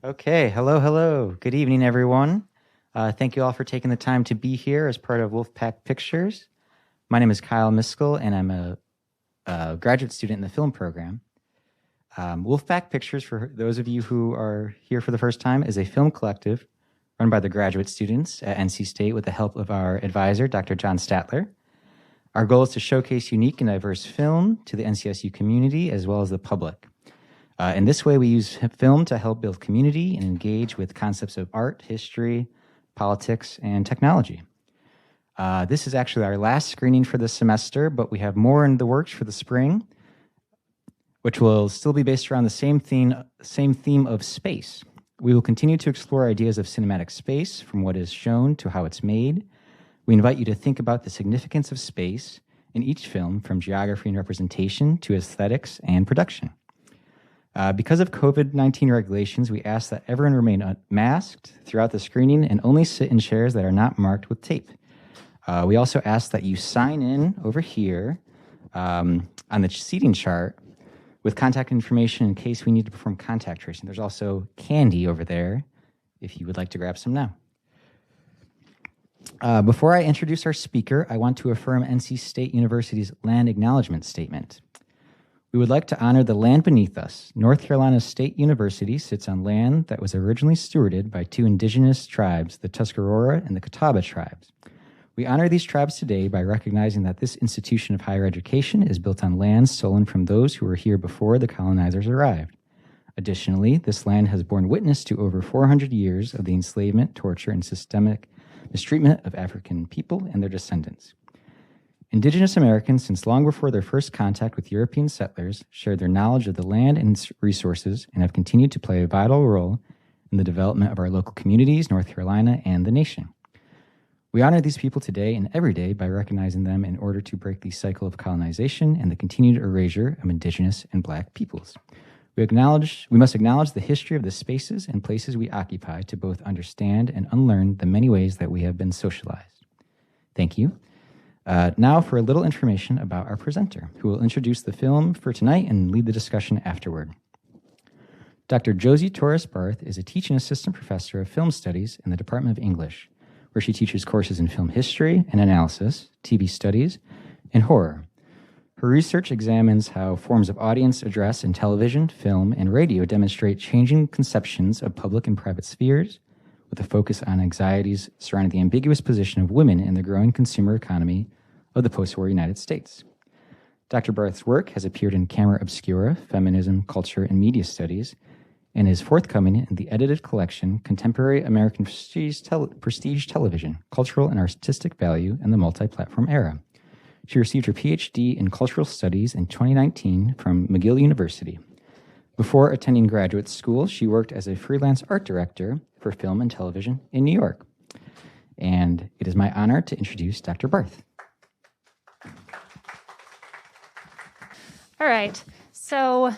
Okay, hello. Good evening, everyone. Thank you all for taking the time to be here as part of Wolfpack Pictures. My name is Kyle Miskell, and I'm a graduate student in the film program. Wolfpack Pictures, for those of you who are here for the first time, is a film collective run by the graduate students at NC State with the help of our advisor, Dr. John Statler. Our goal is to showcase unique and diverse film to the NCSU community as well as the public. In this way, we use film to help build community and engage with concepts of art, history, politics, and technology. This is actually our last screening for this semester, but we have more in the works for the spring, which will still be based around the same theme of space. We will continue to explore ideas of cinematic space, from what is shown to how it's made. We invite you to think about the significance of space in each film, from geography and representation to aesthetics and production. Because of COVID-19 regulations, we ask that everyone remain masked throughout the screening and only sit in chairs that are not marked with tape. We also ask that you sign in over here on the seating chart with contact information in case we need to perform contact tracing. There's also candy over there if you would like to grab some now. Before I introduce our speaker, I want to affirm NC State University's land acknowledgement statement. We would like to honor the land beneath us. North Carolina State University sits on land that was originally stewarded by two indigenous tribes, the Tuscarora and the Catawba tribes. We honor these tribes today by recognizing that this institution of higher education is built on land stolen from those who were here before the colonizers arrived. Additionally, this land has borne witness to over 400 years of the enslavement, torture, and systemic mistreatment of African people and their descendants. Indigenous Americans, since long before their first contact with European settlers, shared their knowledge of the land and its resources and have continued to play a vital role in the development of our local communities, North Carolina, and the nation. We honor these people today and every day by recognizing them in order to break the cycle of colonization and the continued erasure of Indigenous and Black peoples. We must acknowledge the history of the spaces and places we occupy to both understand and unlearn the many ways that we have been socialized. Thank you. Now for a little information about our presenter, who will introduce the film for tonight and lead the discussion afterward. Dr. Josie Torres Barth is a teaching assistant professor of film studies in the Department of English, where she teaches courses in film history and analysis, TV studies, and horror. Her research examines how forms of audience address in television, film, and radio demonstrate changing conceptions of public and private spheres, with a focus on anxieties surrounding the ambiguous position of women in the growing consumer economy of the post-war United States. Dr. Barth's work has appeared in Camera Obscura, Feminism, Culture, and Media Studies, and is forthcoming in the edited collection Contemporary American Prestige Television, Cultural and Artistic Value in the Multi-Platform Era. She received her PhD in Cultural Studies in 2019 from McGill University. Before attending graduate school, she worked as a freelance art director for film and television in New York. And it is my honor to introduce Dr. Barth. All right, so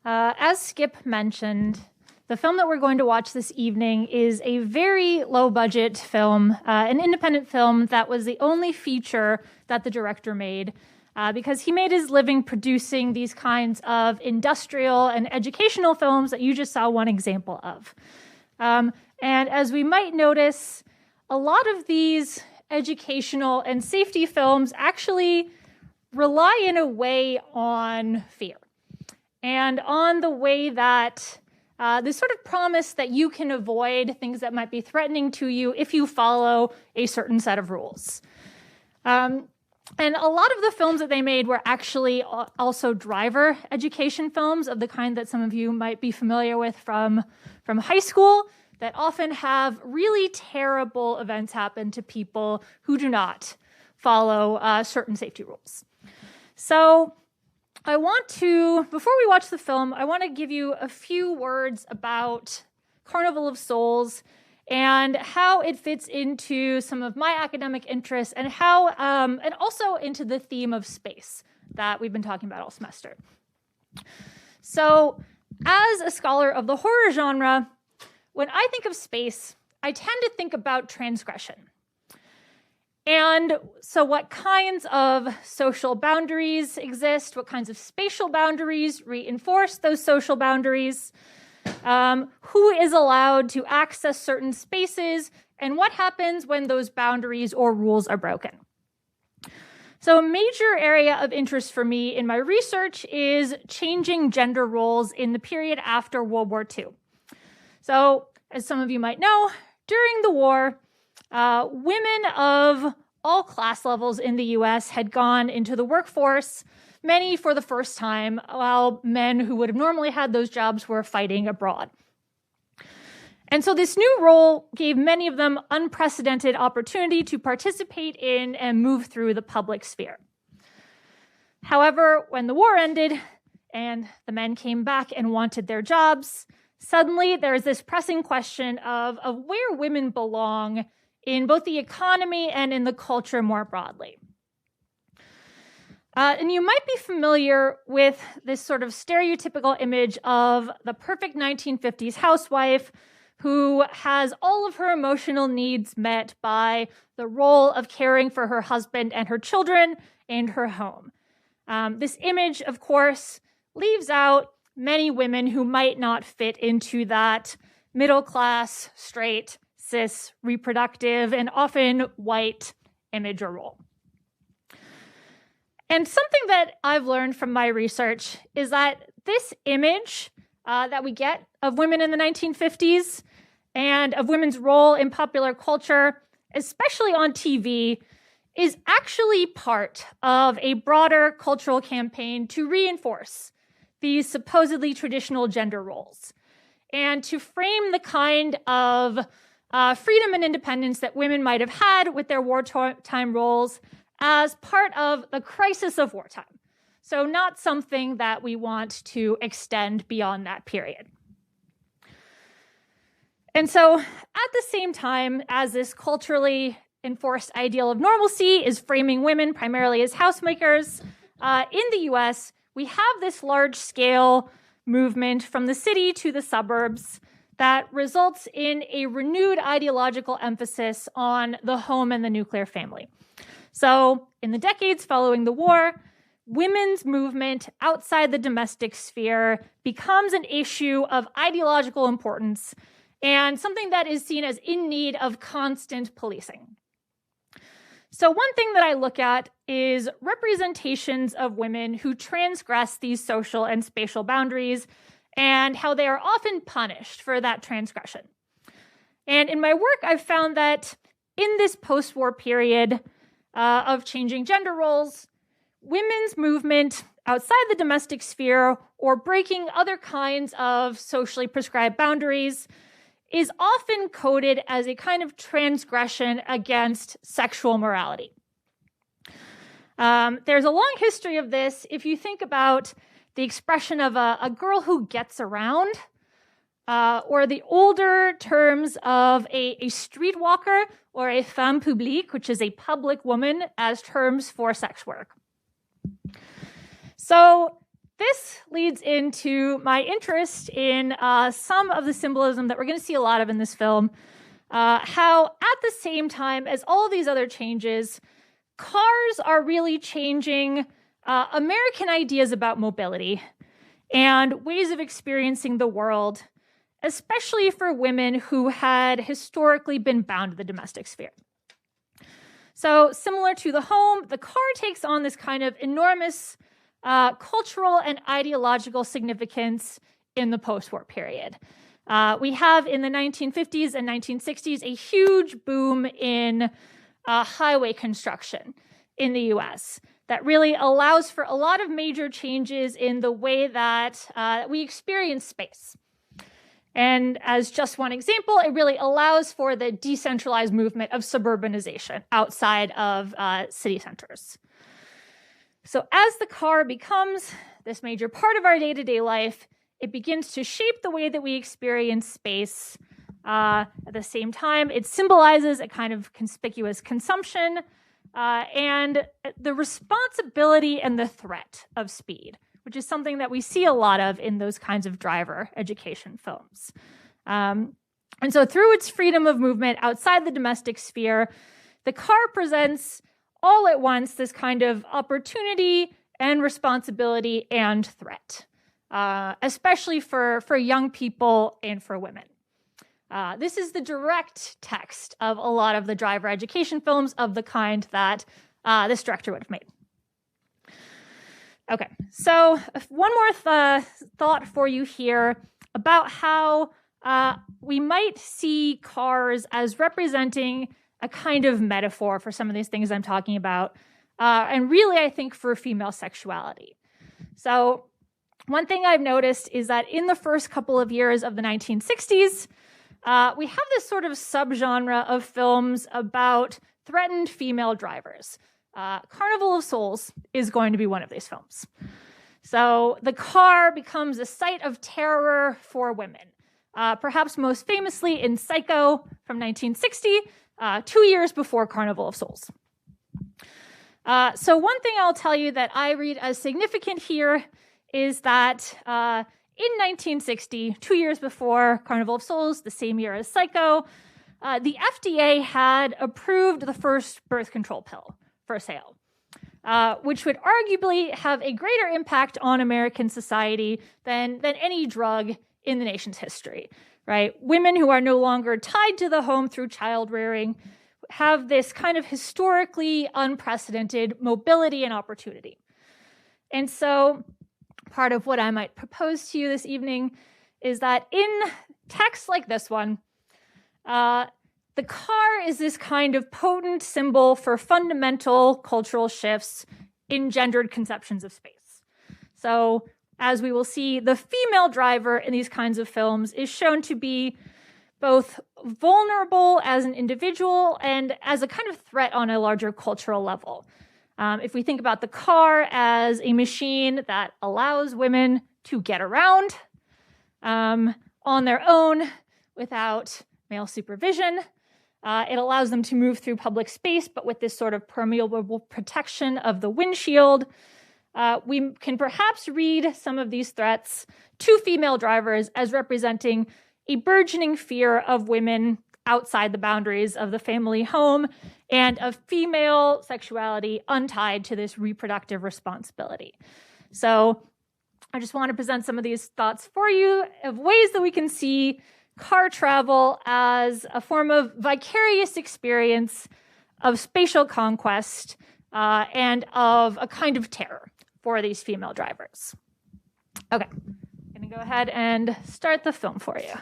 as Skip mentioned, the film that we're going to watch this evening is a very low-budget film, an independent film that was the only feature that the director made, because he made his living producing these kinds of industrial and educational films that you just saw one example of. And as we might notice, a lot of these educational and safety films actually rely in a way on fear and on the way that this sort of promise that you can avoid things that might be threatening to you if you follow a certain set of rules. And a lot of the films that they made were actually also driver education films of the kind that some of you might be familiar with from high school, that often have really terrible events happen to people who do not follow certain safety rules. So before we watch the film, I want to give you a few words about Carnival of Souls and how it fits into some of my academic interests and and also into the theme of space that we've been talking about all semester. So, as a scholar of the horror genre, when I think of space, I tend to think about transgression. And so what kinds of social boundaries exist? What kinds of spatial boundaries reinforce those social boundaries? who is allowed to access certain spaces, and what happens when those boundaries or rules are broken. So a major area of interest for me in my research is changing gender roles in the period after World War II. So, as some of you might know, during the war, women of all class levels in the US had gone into the workforce, many for the first time, while men who would have normally had those jobs were fighting abroad. And so this new role gave many of them unprecedented opportunity to participate in and move through the public sphere. However, when the war ended and the men came back and wanted their jobs, suddenly there's this pressing question of where women belong in both the economy and in the culture more broadly. And you might be familiar with this sort of stereotypical image of the perfect 1950s housewife who has all of her emotional needs met by the role of caring for her husband and her children and her home. This image, of course, leaves out many women who might not fit into that middle-class, straight, cis, reproductive, and often white image or role. And something that I've learned from my research is that this image that we get of women in the 1950s and of women's role in popular culture, especially on TV, is actually part of a broader cultural campaign to reinforce these supposedly traditional gender roles and to frame the kind of freedom and independence that women might have had with their wartime roles as part of the crisis of wartime. So not something that we want to extend beyond that period. And so at the same time as this culturally enforced ideal of normalcy is framing women primarily as housemakers, in the US, we have this large-scale movement from the city to the suburbs that results in a renewed ideological emphasis on the home and the nuclear family. So in the decades following the war, women's movement outside the domestic sphere becomes an issue of ideological importance and something that is seen as in need of constant policing. So one thing that I look at is representations of women who transgress these social and spatial boundaries and how they are often punished for that transgression. And in my work, I've found that in this post-war period of changing gender roles, women's movement outside the domestic sphere or breaking other kinds of socially prescribed boundaries is often coded as a kind of transgression against sexual morality. There's a long history of this. If you think about the expression of a girl who gets around, or the older terms of a streetwalker or a femme publique, which is a public woman, as terms for sex work. So this leads into my interest in some of the symbolism that we're going to see a lot of in this film, how at the same time as all of these other changes, cars are really changing American ideas about mobility and ways of experiencing the world, especially for women who had historically been bound to the domestic sphere. So similar to the home, the car takes on this kind of enormous cultural and ideological significance in the post-war period. We have in the 1950s and 1960s a huge boom in highway construction in the US that really allows for a lot of major changes in the way that we experience space. And as just one example, it really allows for the decentralized movement of suburbanization outside of city centers. So as the car becomes this major part of our day-to-day life, it begins to shape the way that we experience space. At the same time, it symbolizes a kind of conspicuous consumption and the responsibility and the threat of speed, which is something that we see a lot of in those kinds of driver education films. And so through its freedom of movement outside the domestic sphere, the car presents all at once this kind of opportunity and responsibility and threat. especially for young people and for women. This is the direct text of a lot of the driver education films of the kind that this director would have made. Okay, so one more thought for you here about how we might see cars as representing a kind of metaphor for some of these things I'm talking about, and really, I think, for female sexuality. So one thing I've noticed is that in the first couple of years of the 1960s, we have this sort of subgenre of films about threatened female drivers. Carnival of Souls is going to be one of these films. So the car becomes a site of terror for women, perhaps most famously in Psycho from 1960, 2 years before Carnival of Souls. So one thing I'll tell you that I read as significant here is that in 1960, 2 years before Carnival of Souls, the same year as Psycho, the FDA had approved the first birth control pill for sale, which would arguably have a greater impact on American society than any drug in the nation's history, right? Women who are no longer tied to the home through child rearing have this kind of historically unprecedented mobility and opportunity. And so part of what I might propose to you this evening is that in texts like this one, the car is this kind of potent symbol for fundamental cultural shifts in gendered conceptions of space. So, as we will see, the female driver in these kinds of films is shown to be both vulnerable as an individual and as a kind of threat on a larger cultural level. If we think about the car as a machine that allows women to get around on their own without male supervision, it allows them to move through public space, but with this sort of permeable protection of the windshield. We can perhaps read some of these threats to female drivers as representing a burgeoning fear of women outside the boundaries of the family home and of female sexuality untied to this reproductive responsibility. So I just want to present some of these thoughts for you of ways that we can see car travel as a form of vicarious experience of spatial conquest and of a kind of terror for these female drivers. Okay, I'm going to go ahead and start the film for you.